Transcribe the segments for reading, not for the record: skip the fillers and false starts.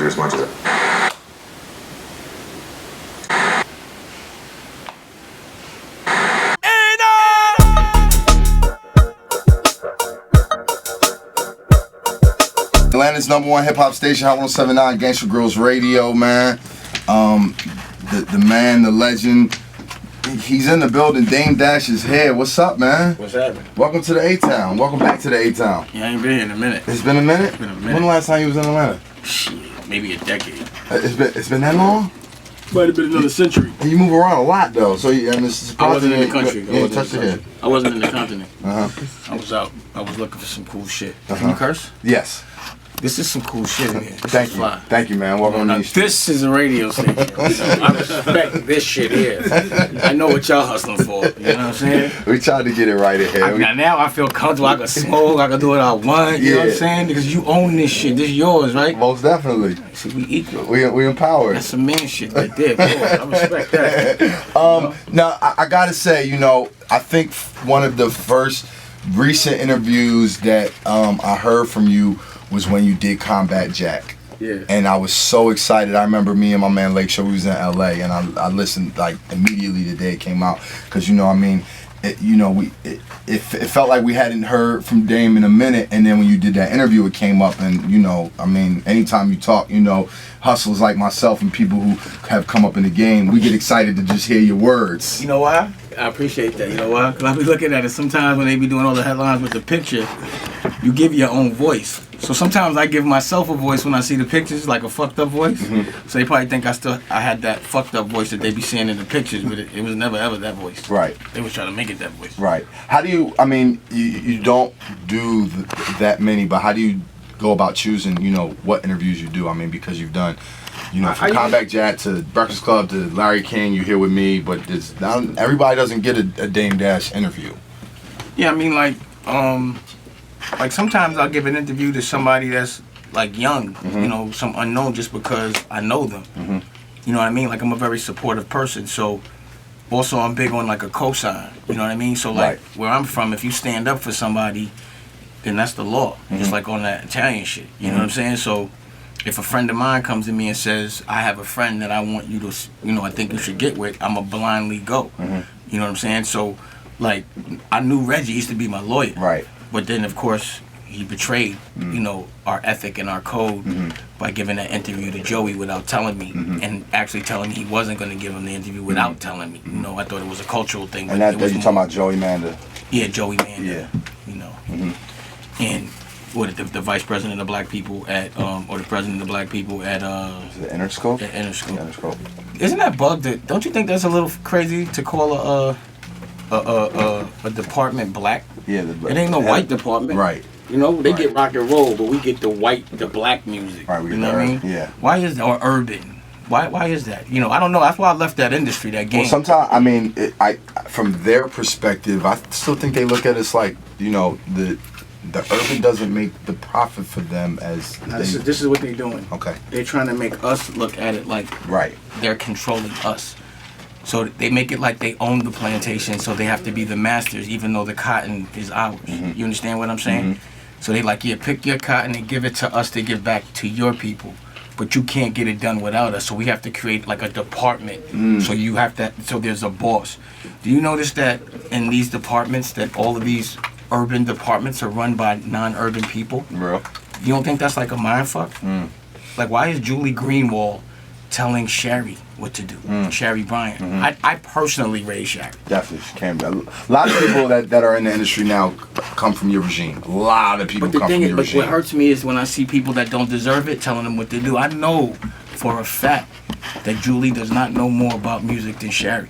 you as much as Atlanta's #1 hip-hop station, Hot 107.9, Gangsta Grillz Radio, man. The man, the legend, he's in the building. Dame Dash is here. What's up, man? What's happening? Welcome to the A-Town. Welcome back to the A-Town. Yeah, I ain't been here in a minute. It's been a minute? It's been a minute. When the last time you was in Atlanta? Shit, maybe a decade. It's been that long? Might have been another century. And you move around a lot, though. So I wasn't in the country. I wasn't in the continent. Uh-huh. I was out. I was looking for some cool shit. Uh-huh. Can you curse? Yes. This is some cool shit in here. Thank you. Fly. Thank you, man. Welcome to This is a radio station. I respect this shit here. I know what y'all hustling for. You know what I'm saying? We tried to get it right in here. Now I feel comfortable. I can smoke. I can do what I want. You know what I'm saying? Because you own this shit. This is yours, right? Most definitely. See, we equal. We empowered. That's some man shit right there. I respect that. Now, I gotta say, I think one of the first recent interviews that I heard from you was when you did Combat Jack. Yeah. And I was so excited. I remember me and my man Lake Show, we was in LA, and I listened like immediately the day it came out. Because, it felt like we hadn't heard from Dame in a minute, and then when you did that interview, it came up, and anytime you talk, hustlers like myself and people who have come up in the game, we get excited to just hear your words. You know why? I appreciate that. You know why? Because I be looking at it sometimes when they be doing all the headlines with the picture, you give your own voice. So sometimes I give myself a voice when I see the pictures, like a fucked up voice. Mm-hmm. So they probably think I had that fucked up voice that they be seeing in the pictures, but it was never ever that voice. Right. They was trying to make it that voice. Right. How do you, you don't do that many, but how do you go about choosing, what interviews you do? Because you've done, from Combat Jack to Breakfast Club to Larry King, you're here with me, but everybody doesn't get a Dame Dash interview. Yeah, like sometimes I'll give an interview to somebody that's like young, mm-hmm. Some unknown just because I know them. Mm-hmm. You know what I mean? Like I'm a very supportive person, so also I'm big on like a cosign. You know what I mean? So like where I'm from, if you stand up for somebody, then that's the law. Mm-hmm. Just like on that Italian shit. You know what I'm saying? So if a friend of mine comes to me and says, I have a friend that I want you to, I think you should get with, I'ma blindly go. Mm-hmm. You know what I'm saying? So like I knew Reggie used to be my lawyer. Right. But then, of course, he betrayed, our ethic and our code by giving that interview to Joey without telling me, and actually telling me he wasn't going to give him the interview without telling me. I thought it was a cultural thing. And that you talking about Joey Manda? Yeah, Joey Manda. Yeah. And what the vice president of Black people at, or the president of Black people at, is it Interscope? At Interscope. Interscope. Isn't that bugged? Don't you think that's a little crazy to call a department black? Yeah, it ain't no white department. Right. They get rock and roll, but we get the black music. Right, you know what I mean? Yeah. Why is that? Or urban? Why is that? I don't know. That's why I left that industry, that game. Well, sometimes, from their perspective, I still think they look at us like, the urban doesn't make the profit for them as this is what they're doing. Okay. They're trying to make us look at it like they're controlling us. So they make it like they own the plantation, so they have to be the masters, even though the cotton is ours. Mm-hmm. You understand what I'm saying? Mm-hmm. So they like, pick your cotton and give it to us to give back to your people. But you can't get it done without us, so we have to create like a department. So you have to, so there's a boss. Do you notice that in these departments, that all of these urban departments are run by non-urban people? Real. You don't think that's like a mind fuck? Like, why is Julie Greenwald telling Sherry what to do? Sherry Bryant. I personally raised Sherry. Definitely, she came. A lot of people that are in the industry now come from your regime. A lot of people come from your regime. What hurts me is when I see people that don't deserve it telling them what to do. I know for a fact that Julie does not know more about music than Sherry.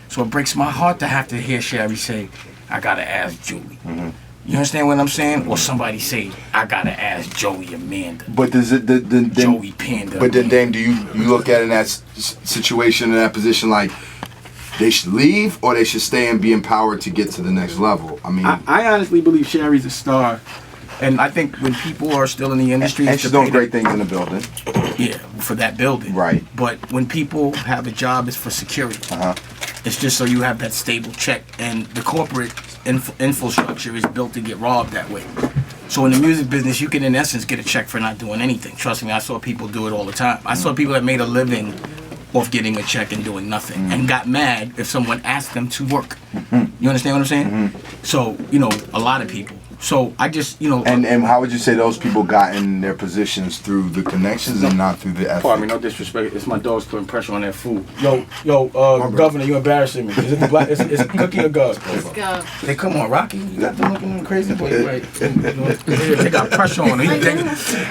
So it breaks my heart to have to hear Sherry say, I gotta ask Julie. You understand what I'm saying? Or somebody say, I gotta ask Joey Amanda. But does it, Joey Panda. But then, Dame, do you look at it in that situation, in that position, like they should leave or they should stay and be empowered to get to the next level? I honestly believe Sherry's a star. And I think when people are still in the industry, and she's doing great things in the building. Yeah, for that building. Right. But when people have a job, it's for security. It's just so you have that stable check, and the corporate infrastructure is built to get robbed that way. So in the music business, you can in essence get a check for not doing anything. Trust me, I saw people do it all the time. I saw people that made a living off getting a check and doing nothing, and got mad if someone asked them to work. You understand what I'm saying? So, you know, a lot of people. So I just, you know. And how would you say those people got in their positions through the connections and not through the effort? Pardon me, no disrespect. It's my dogs putting pressure on their food. Yo, Governor, you embarrassing me. Is it the black? It's Cookie or Gov? Let's go. Hey, come on, Rocky. You got them looking crazy boy, right? They got pressure on him.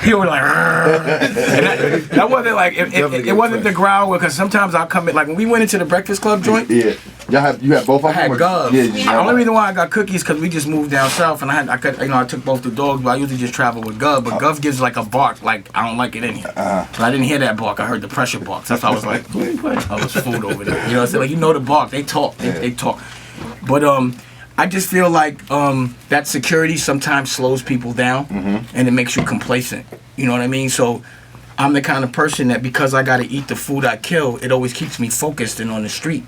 He was like, and that wasn't like it wasn't the growl, because sometimes I'll come in, like when we went into the Breakfast Club joint. Yeah. You have both of them? I had Gov. Yeah, the only reason why I got Cookies because we just moved down south, and I took both the dogs, but I usually just travel with Gov. But Gov gives like a bark, like I don't like it in here. But I didn't hear that bark. I heard the pressure barks. That's why I was like, I was food over there. You know what I'm saying? Like, you know the bark. They talk. They talk. But I just feel like that security sometimes slows people down, and it makes you complacent. You know what I mean? So I'm the kind of person that because I got to eat the food I kill, it always keeps me focused and on the street.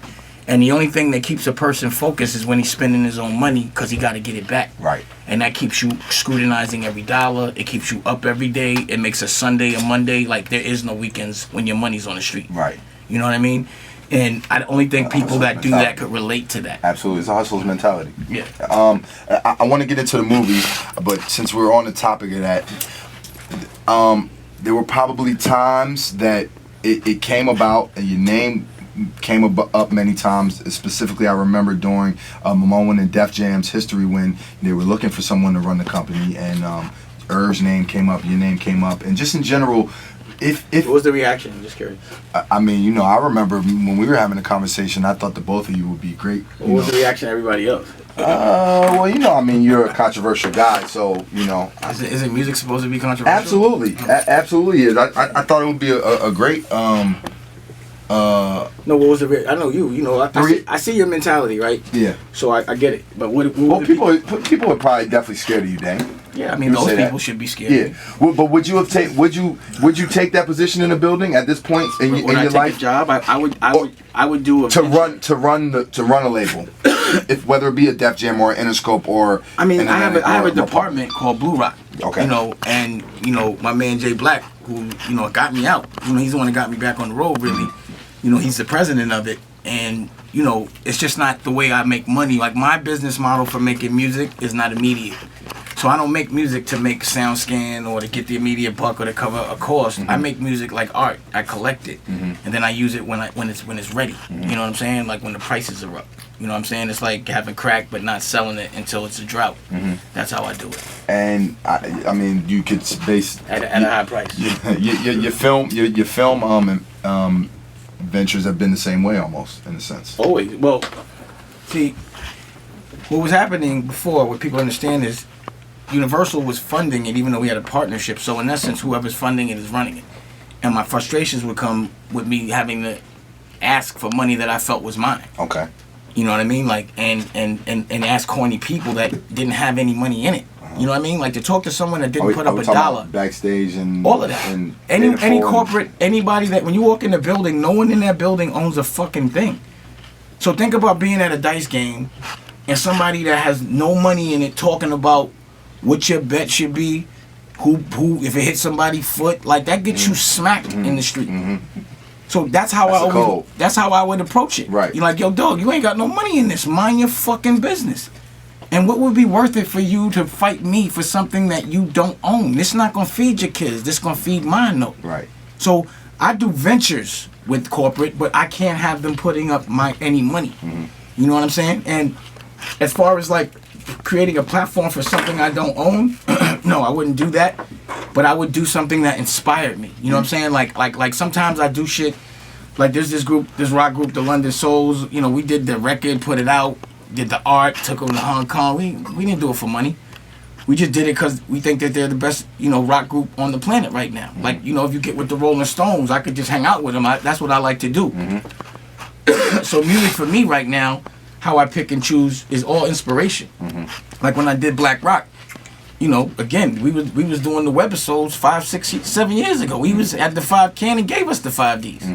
And the only thing that keeps a person focused is when he's spending his own money, because he got to get it back. Right. And that keeps you scrutinizing every dollar. It keeps you up every day. It makes a Sunday a Monday. Like, there is no weekends when your money's on the street. Right. You know what I mean? And I only think people that do that could relate to that. Absolutely. It's a hustler's mentality. Yeah. I want to get into the movies, but since we're on the topic of that, there were probably times that it came about and your name came up many times. Specifically, I remember during Momoa and Def Jam's history when they were looking for someone to run the company, and Irv's name came up, your name came up, and just in general, if what was the reaction? I'm just curious. I mean, you know, I remember when we were having a conversation, I thought the both of you would be great. What was the reaction of everybody else? Well, you know, I mean, you're a controversial guy, so, you know. Isn't music supposed to be controversial? Absolutely. Absolutely is. I thought it would be a great... No, what was the? I know you. You know, I see your mentality, right? Yeah. So I get it. But what people are probably definitely scared of you, Dang. Yeah, I mean, those people should be scared. Yeah. Well, but would you take that position in the building at this point in your life? When I take a job, I would do a to run a label, if whether it be a Def Jam or an Interscope or. I mean, I have a department called Blue Rock. Okay. You know, and you know my man Jay Black, who you know got me out. You know, he's the one that got me back on the road, really. You know, he's the president of it, and you know, it's just not the way I make money. Like, my business model for making music is not immediate. So I don't make music to make SoundScan or to get the immediate buck or to cover a cost. I make music like art. I collect it, and then I use it when it's ready. You know what I'm saying? Like when the prices are up. You know what I'm saying? It's like having crack but not selling it until it's a drought. That's how I do it. And I mean, you could base at a high price. Your film ventures have been the same way almost, in a sense. Always. Well, see, what was happening before, what people understand is Universal was funding it even though we had a partnership. So in essence, whoever's funding it is running it. And my frustrations would come with me having to ask for money that I felt was mine. Okay. You know what I mean? Like, and ask corny people that didn't have any money in it. You know what I mean? Like, to talk to someone that didn't put up a dollar. Backstage and all of that. And any corporate, anybody that, when you walk in the building, no one in that building owns a fucking thing. So think about being at a dice game and somebody that has no money in it talking about what your bet should be, who if it hits somebody's foot, like that gets you smacked in the street. So that's how that's how I would approach it. Right. You're like, yo, dog, you ain't got no money in this. Mind your fucking business. And what would be worth it for you to fight me for something that you don't own? This not gonna feed your kids. This gonna feed mine, though. Right. So I do ventures with corporate, but I can't have them putting up any money. You know what I'm saying? And as far as like creating a platform for something I don't own, no, I wouldn't do that. But I would do something that inspired me. You know what I'm saying? Like sometimes I do shit. Like there's this rock group, the London Souls. You know, we did the record, put it out. Did the art, took them to Hong Kong. We didn't do it for money. We just did it because we think that they're the best, you know, rock group on the planet right now. Like, you know, if you get with the Rolling Stones, I could just hang out with them. That's what I like to do. So music for me right now, how I pick and choose is all inspiration. Like when I did Black Rock, you know, again, we was doing the webisodes 5, 6, 7 years ago. We was at the 5 can and gave us the 5 Ds.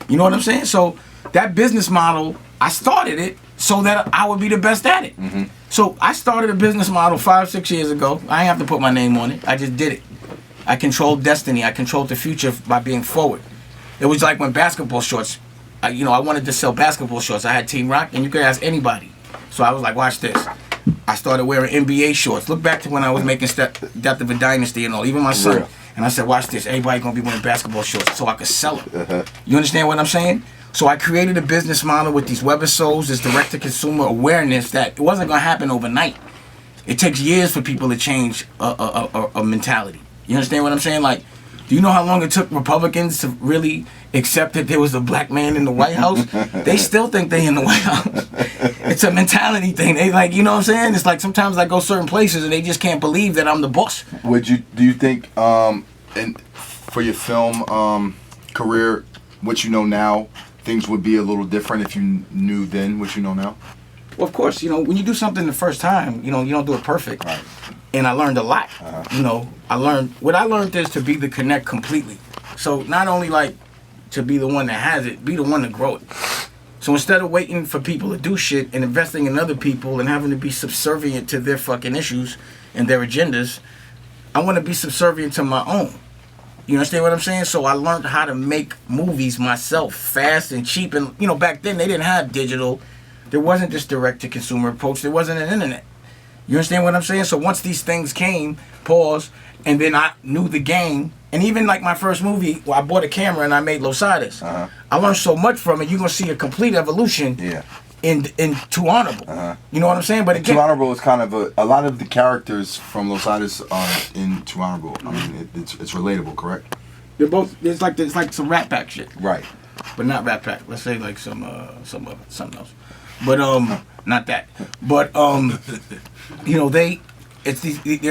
You know what I'm saying? So that business model, I started it. so that I would be the best at it. So I started a business model 5-6 years ago. I ain't have to put my name on it. I just did it. I controlled destiny. I controlled the future by being forward. It was like when basketball shorts, I wanted to sell basketball shorts. I had Team Rock, and you could ask anybody. So I was like, watch this. I started wearing NBA shorts. Look back to when I was making Death of a Dynasty and all, even my son. And I said, watch this. Everybody gonna be wearing basketball shorts so I could sell them. You understand what I'm saying? So I created a business model with these webisodes, this direct-to-consumer awareness that it wasn't gonna happen overnight. It takes years for people to change a mentality. You understand what I'm saying? Like, do you know how long it took Republicans to really accept that there was a black man in the White House? They still think they in the White House. It's a mentality thing. They like, you know what I'm saying? It's like sometimes I go certain places and they just can't believe that I'm the boss. Do you think and for your film career, what you know now, things would be a little different if you knew then what you know now? Well, of course, when you do something the first time, you don't do it perfect. Right. And I learned a lot. What I learned is to be the connect completely. So not only like to be the one that has it, be the one to grow it. So instead of waiting for people to do shit and investing in other people and having to be subservient to their fucking issues and their agendas, I want to be subservient to my own. You understand what I'm saying? So I learned how to make movies myself fast and cheap. And, back then they didn't have digital. There wasn't this direct-to-consumer approach. There wasn't an internet. You understand what I'm saying? So once these things came, and then I knew the game, and even like my first movie, I bought a camera and I made Losades. I learned so much from it. You're going to see a complete evolution in Too Honorable. You know what I'm saying? But again, Too Honorable is kind of a lot of the characters from Losades are in Too Honorable. I mean, it's relatable, correct? They're both, it's like some Rat Pack shit. Right. But not Rat Pack. Let's say like something else. But not that. But there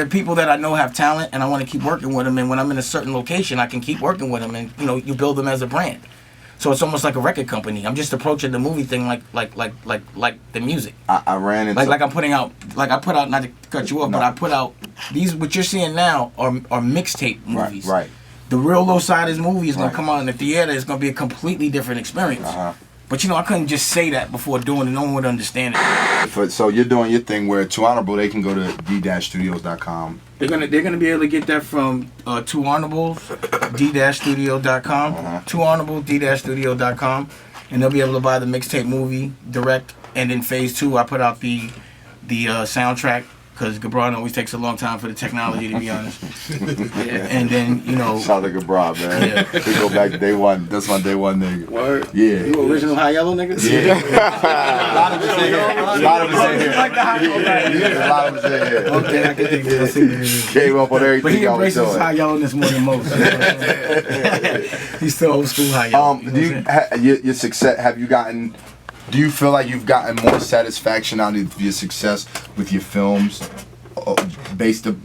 are people that I know have talent, and I want to keep working with them. And when I'm in a certain location, I can keep working with them, and you build them as a brand. So it's almost like a record company. I'm just approaching the movie thing like the music. I ran into I put out, not to cut you off, but I put out these. What you're seeing now are mixtape movies. Right. The real Losades movie is gonna come out in the theater. It's gonna be a completely different experience. But I couldn't just say that before doing it. No one would understand it. So you're doing your thing where Too Honorable, they can go to d-studios.com. They're gonna be able to get that from Too Honorables, d-studio.com, Too Honorable, d-studio.com, and they'll be able to buy the mixtape movie direct. And in phase 2, I put out the soundtrack. Because Gabron always takes a long time for the technology, to be honest. And then, Shout out to Gabron, man. Yeah. We go back to day one. That's my day one nigga. Word? Yeah. You original High Yellow nigga? Yeah. A lot of us in here. A lot of us in here. Like the High Yellow A lot of us in here. Okay, I can think that. Came up on everything. But he embraces High Yellowness more than most. He's still old school High Yellow. Your success, do you feel like you've gotten more satisfaction out of your success with your films based to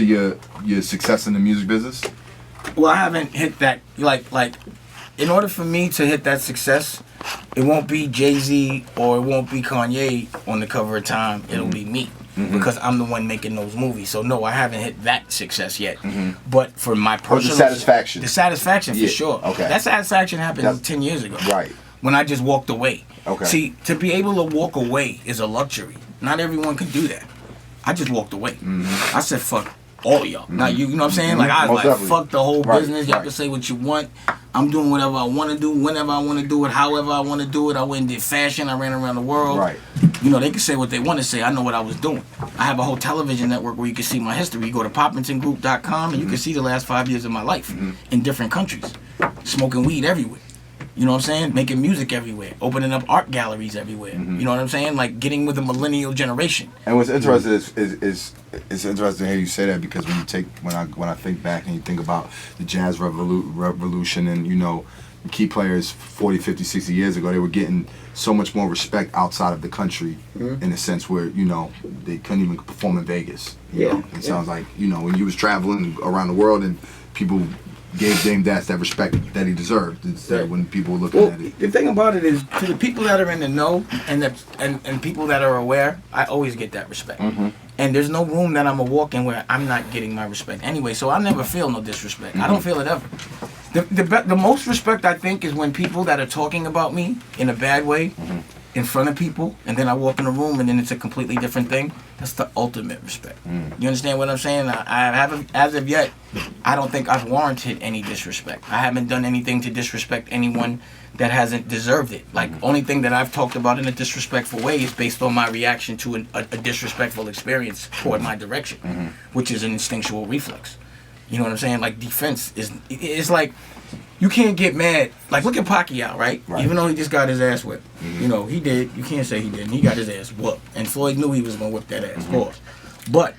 your success in the music business? Well, I haven't hit that. Like, in order for me to hit that success, it won't be Jay-Z or it won't be Kanye on the cover of Time. It'll be me. Because I'm the one making those movies. So no, I haven't hit that success yet. But for my personal... The satisfaction for sure. Okay. That satisfaction happened 10 years ago. Right. When I just walked away. Okay. See, to be able to walk away is a luxury. Not everyone can do that. I just walked away. I said, fuck all of y'all. Now, you know what I'm saying? Like, I was like, fuck the whole business. Y'all can say what you want. I'm doing whatever I want to do, whenever I want to do it, however I want to do it. I went and did fashion. I ran around the world. Right. They can say what they want to say. I know what I was doing. I have a whole television network where you can see my history. You go to poppingtongroup.com and you can see the last 5 years of my life in different countries. Smoking weed everywhere. You know what I'm saying? Making music everywhere. Opening up art galleries everywhere. You know what I'm saying? Like getting with the millennial generation. And what's interesting is it's interesting to hear you say that, because when I think back and you think about the jazz revolution and key players 40, 50, 60 years ago, they were getting so much more respect outside of the country in a sense where, they couldn't even perform in Vegas. It sounds like, when you was traveling around the world and people gave Dame Dash that respect that he deserved instead when people were looking at it. The thing about it is, to the people that are in the know and people that are aware, I always get that respect. And there's no room that I'm a walk in where I'm not getting my respect anyway, so I never feel no disrespect. I don't feel it ever. The most respect I think is when people that are talking about me in a bad way in front of people, and then I walk in the room, and then it's a completely different thing. That's the ultimate respect. You understand what I'm saying? I haven't, as of yet, I don't think I've warranted any disrespect. I haven't done anything to disrespect anyone that hasn't deserved it. Like, only thing that I've talked about in a disrespectful way is based on my reaction to a disrespectful experience toward my direction, which is an instinctual reflex. You know what I'm saying? Like, defense it's like, you can't get mad. Like, look at Pacquiao, right? Even though he just got his ass whipped. You know, he did. You can't say he didn't. He got his ass whooped. And Floyd knew he was going to whip that ass, of course. But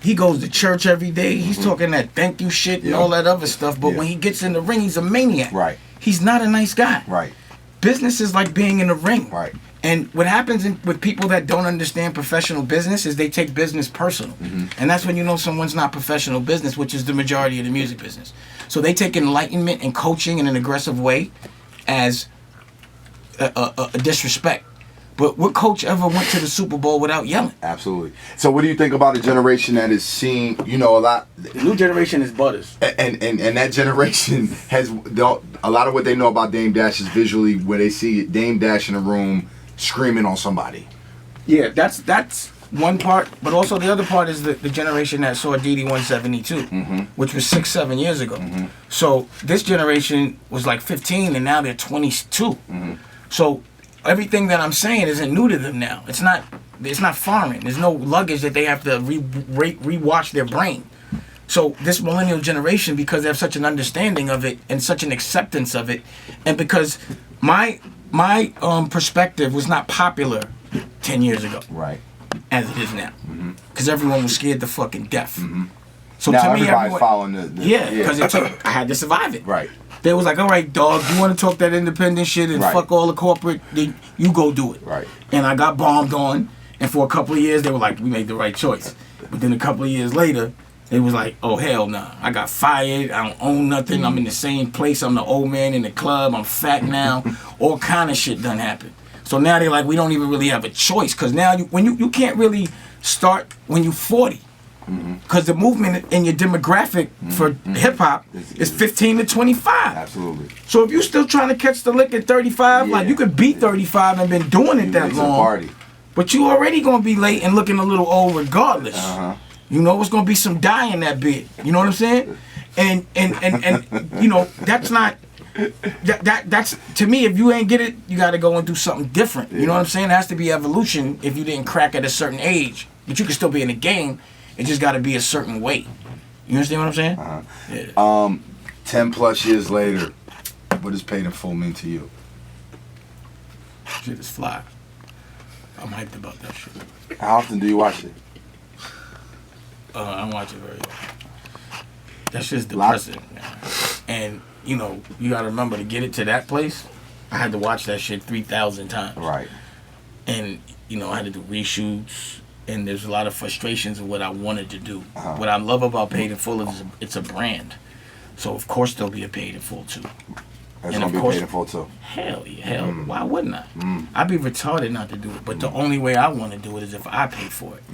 he goes to church every day. He's talking that thank you shit and all that other stuff. But when he gets in the ring, he's a maniac. Right. He's not a nice guy. Right. Business is like being in the ring. Right. And what happens with people that don't understand professional business is they take business personal. And that's when you know someone's not professional business, which is the majority of the music business. So they take enlightenment and coaching in an aggressive way as a disrespect. But what coach ever went to the Super Bowl without yelling? Absolutely. So what do you think about a generation that is seeing, you know, a lot... The new generation is butters. And that generation has... A lot of what they know about Dame Dash is visually where they see Dame Dash in a room screaming on somebody. Yeah, that's one part. But also the other part is the generation that saw DD 172, which was 6-7 years ago. So this generation was like 15 and now they're 22. So... everything that I'm saying isn't new to them now. It's not foreign. There's no luggage that they have to rewatch their brain. So this millennial generation, because they have such an understanding of it and such an acceptance of it, and because my perspective was not popular 10 years ago, right, as it is now, because everyone was scared to fucking death. So now to me, everybody's following the because I had to survive it. Right. They was like, all right, dog, you want to talk that independent shit and fuck all the corporate, then you go do it. Right. And I got bombed on, and for a couple of years, they were like, we made the right choice. But then a couple of years later, they was like, oh, hell nah. I got fired. I don't own nothing. I'm in the same place. I'm the old man in the club. I'm fat now. All kind of shit done happened. So now they're like, we don't even really have a choice. Because now you can't really start when you're 40. Because the movement in your demographic for hip-hop is 15 to 25. Absolutely. So if you're still trying to catch the lick at 35, like you could be 35 and been doing it that long. Party. But you already going to be late and looking a little old regardless. You know, it's going to be some dye in that bit. You know what I'm saying? And you know, that's not... That's to me, if you ain't get it, you got to go and do something different. You know what I'm saying? It has to be evolution if you didn't crack at a certain age. But you can still be in the game. It just got to be a certain way. You understand what I'm saying? Yeah. 10 plus years later, what does Paid in Full mean to you? Shit is fly. I'm hyped about that shit. How often do you watch it? I don't watch it very often. That shit's depressing, man. And, you know, you got to remember, to get it to that place, I had to watch that shit 3,000 times. Right. And, you know, I had to do reshoots. And there's a lot of frustrations of what I wanted to do. What I love about Paid in Full is it's a brand. So, of course, there'll be a Paid in Full, too. There's going to be Paid in Full, too. Hell yeah. Hell, why wouldn't I? I'd be retarded not to do it. But the only way I want to do it is if I pay for it.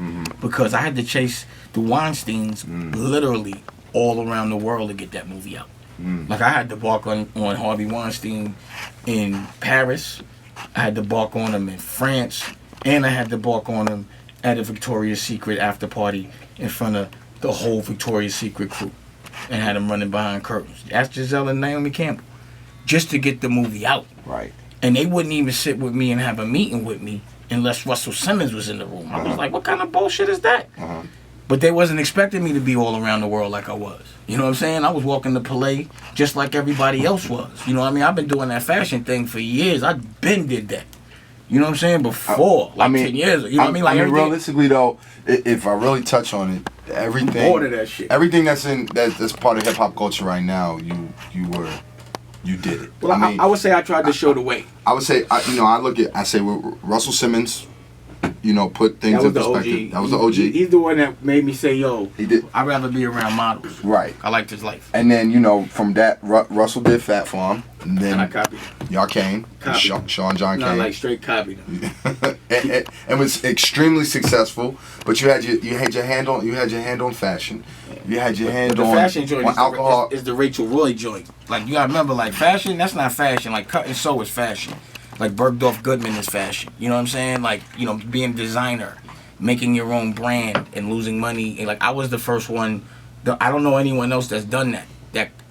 Because I had to chase the Weinsteins literally all around the world to get that movie out. Like, I had to bark on Harvey Weinstein in Paris. I had to bark on him in France. And I had to bark on him at a Victoria's Secret after party in front of the whole Victoria's Secret crew, and had them running behind curtains. Ask Giselle and Naomi Campbell, just to get the movie out. Right. And they wouldn't even sit with me and have a meeting with me unless Russell Simmons was in the room. I was like, what kind of bullshit is that? But they wasn't expecting me to be all around the world like I was. You know what I'm saying? I was walking the Palais just like everybody else was. You know what I mean? I've been doing that fashion thing for years. I've been did that. You know what I'm saying? Before, 10 years ago. You know what I mean? Like, realistically though, if I really touch on it, everything, more to that shit. Everything that's part of hip hop culture right now, you did it. Well, I would say I tried to show the way. I would say, I say Russell Simmons, you know, put things in perspective. That was the OG. He's the one that made me say, yo, he did. I'd rather be around models. Right. I liked his life. And then, you know, from that, Russell did Fat Farm. And then I copied him. Y'all came. Sean John came. No, like straight copied him. and was extremely successful. But you had your hand on fashion. You had your hand on fashion joint on alcohol. Is the Rachel Roy joint. Like, you gotta remember, like, fashion, that's not fashion. Like, cut and sew is fashion. Like Bergdorf Goodman is fashion. You know what I'm saying? Like, you know, being a designer, making your own brand and losing money. And like I was the first one. I don't know anyone else that's done that.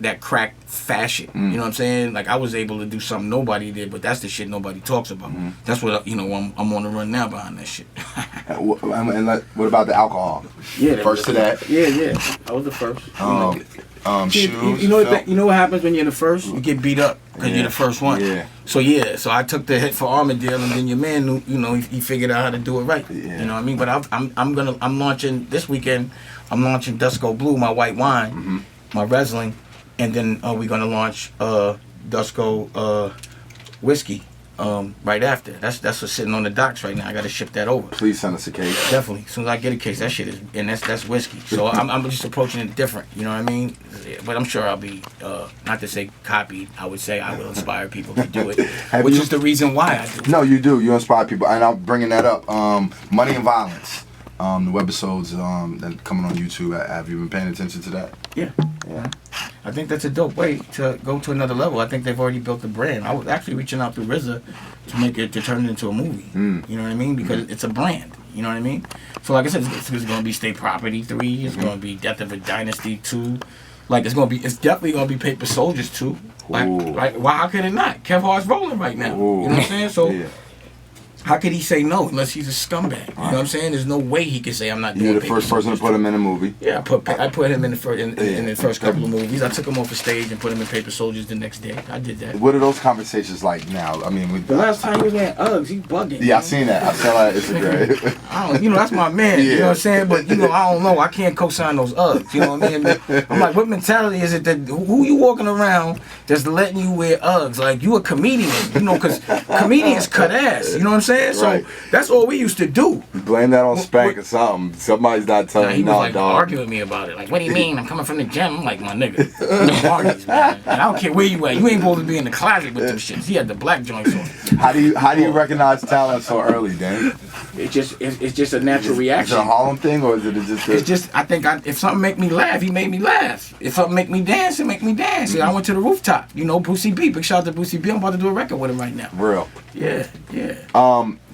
That cracked fashion. You know what I'm saying? Like I was able to do something nobody did, but that's the shit nobody talks about. That's what I'm on the run now behind that shit. And what about the alcohol? Yeah, first to that. Yeah. I was the first. Shoes. You know what happens when you're the first? You get beat up because you're the first one. Yeah. So I took the hit for Armadale, and then your man knew, you know, he figured out how to do it right. Yeah. You know what I mean? But I'm launching this weekend. I'm launching Dusko Blue, my white wine, my Riesling, and then we're gonna launch Dusko whiskey right after. That's what's sitting on the docks right now. I gotta ship that over. Please send us a case. Definitely. As soon as I get a case, that shit is, and that's whiskey. So I'm just approaching it different. You know what I mean? But I'm sure I'll be not to say copied. I would say I will inspire people to do it, which is the reason why I do it. No, you do. You inspire people, and I'm bringing that up. Money and Violence. The webisodes that coming on YouTube. Have you been paying attention to that? Yeah. I think that's a dope way to go to another level. I think they've already built the brand. I was actually reaching out to RZA to turn it into a movie. You know what I mean? Because it's a brand. You know what I mean? So like I said, it's going to be State Property 3. It's going to be Death of a Dynasty 2. Like it's definitely going to be Paper Soldiers 2. Like why? How could it not? Kev Hart's rolling right now. You know what I'm saying? So. How could he say no unless he's a scumbag? You know what I'm saying? There's no way he could say I'm not doing it. You're the first person to put him in a movie. Yeah, I put him in the first couple of movies. I took him off the stage and put him in Paper Soldiers the next day. I did that. What are those conversations like now? I mean, the last time he was wearing Uggs, he's bugging. Yeah, I seen that. I saw that. It's great. That's my man. You know what I'm saying? But I don't know. I can't co-sign those Uggs. You know what I mean? I'm like, what mentality is it that who you walking around just letting you wear Uggs? Like you a comedian? You know, because comedians cut ass. You know what I'm saying? So. Right. That's all we used to do. Blame that on Spank or something. Somebody's not telling you, dog. Arguing with me about it. Like, what do you mean? I'm coming from the gym. I'm like, my nigga. Parties, man. And I don't care where you at. You ain't supposed to be in the closet with them shits. He had the black joints on. How do you recognize talent so early, Dan? It's just a natural reaction. Is it a Harlem thing or is it just? It's just I think if something make me laugh, he made me laugh. If something make me dance, it make me dance. I went to the rooftop. You know, Boosie B. Big shout out to Boosie B. I'm about to do a record with him right now. Real. Yeah.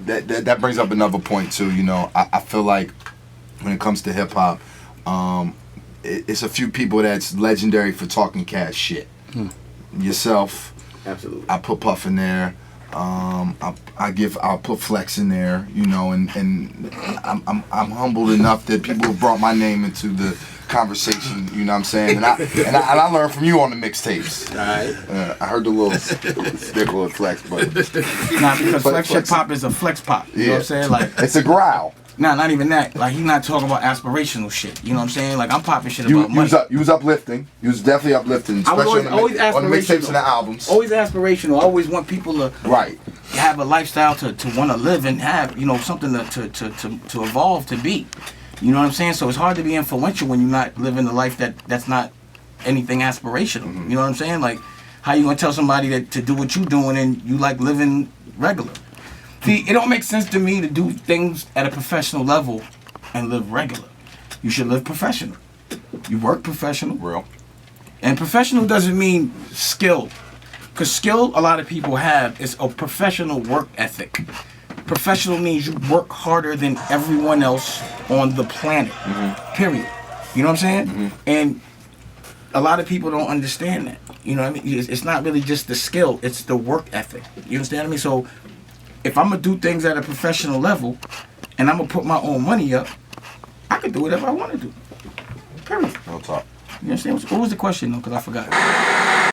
That brings up another point too. You know, I feel like when it comes to hip hop, it's a few people that's legendary for talking cash shit. Yourself. Absolutely. I put Puff in there. I'll put Flex in there. You know, and I'm humbled enough that people have brought my name into the conversation. You know what I'm saying? And I learned from you on the mixtapes. Alright. I heard the little stickle of Flex, but because Flex Shit Pop is a flex pop. You know what I'm saying? Like it's a growl. Nah, not even that. Like he's not talking about aspirational shit. You know what I'm saying? Like I'm popping shit about money. You was uplifting. You was definitely uplifting, especially on the mixtapes and the albums. Always aspirational. I always want people to have a lifestyle to want to live and have something to evolve to be. You know what I'm saying? So it's hard to be influential when you're not living the life that's not anything aspirational. You know what I'm saying? Like how you gonna tell somebody that to do what you doing and you like living regular? See, it don't make sense to me to do things at a professional level and live regular. You should live professional. You work professional. Real. And professional doesn't mean skill. Because skill, a lot of people have, is a professional work ethic. Professional means you work harder than everyone else on the planet. Period. You know what I'm saying? And a lot of people don't understand that. You know what I mean? It's not really just the skill, it's the work ethic. You understand what I mean? So if I'm going to do things at a professional level and I'm going to put my own money up, I can do whatever I want to do. Period. No talk. You understand? What was the question though? Because I forgot.